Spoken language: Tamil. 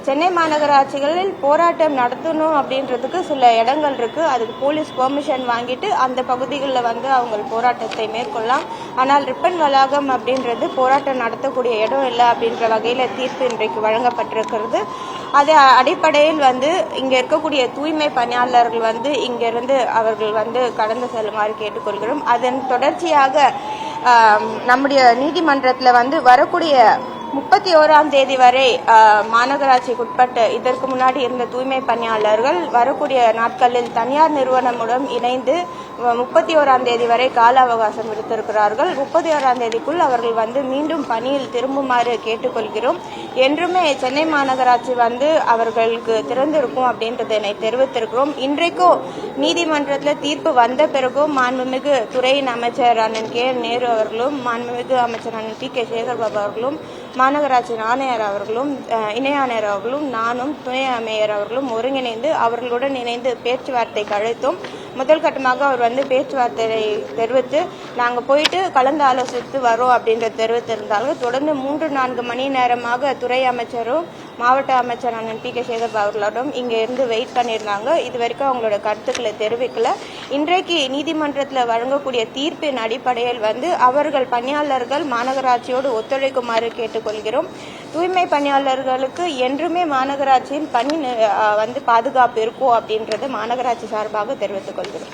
சென்னை மாநகராட்சிகளில் போராட்டம் நடத்தணும் அப்படின்றதுக்கு சில இடங்கள் இருக்கு. அதுக்கு போலீஸ் பெர்மிஷன் வாங்கிட்டு அந்த பகுதிகளில் அவங்க போராட்டத்தை மேற்கொள்ளலாம். ஆனால் ரிப்பன் வளாகம் அப்படின்றது போராட்டம் நடத்தக்கூடிய இடம் இல்லை அப்படின்ற வகையில் தீர்ப்பு இன்றைக்கு வழங்கப்பட்டிருக்கிறது. அது அடிப்படையில் இங்க இருக்கக்கூடிய தூய்மை பணியாளர்கள் இங்கிருந்து அவர்கள் கடந்து செல்லுமாறு கேட்டுக்கொள்கிறோம். அதன் தொடர்ச்சியாக நம்முடைய நீதிமன்றத்தில் வரக்கூடிய 31ஆம் தேதி வரை மாநகராட்சிக்குட்பட்ட இதற்கு முன்னாடி இருந்த தூய்மை பணியாளர்கள் வரக்கூடிய நாட்களில் தனியார் நிறுவனமுடன் இணைந்து 31ஆம் தேதி வரை கால அவகாசம் விடுத்திருக்கிறார்கள். 31ஆம் தேதிக்குள் அவர்கள் மீண்டும் பணியில் திரும்புமாறு கேட்டுக்கொள்கிறோம். என்றுமே சென்னை மாநகராட்சி அவர்களுக்கு திறந்திருக்கும் அப்படின்றதை தெரிவித்திருக்கிறோம். இன்றைக்கும் நீதிமன்றத்தில் தீர்ப்பு வந்த பிறகும் மாண்புமிகு துறையின் அமைச்சர் அண்ணன் கே நேரு அவர்களும் மாண்புமிகு அமைச்சர் அண்ணன் பி.கே. சேகர்பாபு அவர்களும் மாநகராட்சி ஆணையர் அவர்களும் இணை ஆணையர் அவர்களும் நானும் துணை மேயர் அவர்களும் ஒருங்கிணைந்து அவர்களுடன் இணைந்து பேச்சுவார்த்தைக்கு அழைத்தோம். முதல் கட்டமாக அவர் பேச்சுவார்த்தையை தெரிவித்து நாங்கள் போயிட்டு கலந்து ஆலோசித்து வரோம் அப்படின்றத தெரிவித்திருந்தாலும் தொடர்ந்து 3-4 மணி நேரமாக துறை அமைச்சரும் மாவட்ட அமைச்சர் அண்ணன் பி.கே. சேகர்பாபு அவர்களோடும் இங்கே இருந்து வெயிட் பண்ணியிருந்தாங்க. இது வரைக்கும் அவங்களோட கருத்துக்களை தெரிவிக்கல. இன்றைக்கு நீதிமன்றத்தில் வழங்கக்கூடிய தீர்ப்பின் அடிப்படையில் அவர்கள் பணியாளர்கள் மாநகராட்சியோடு ஒத்துழைக்குமாறு கேட்டுக்கொள்கிறோம். தூய்மை பணியாளர்களுக்கு என்றுமே மாநகராட்சியின் பணி பாதுகாப்பு இருக்கும் அப்படின்றது மாநகராட்சி சார்பாக தெரிவித்துக் கொள்கிறோம்.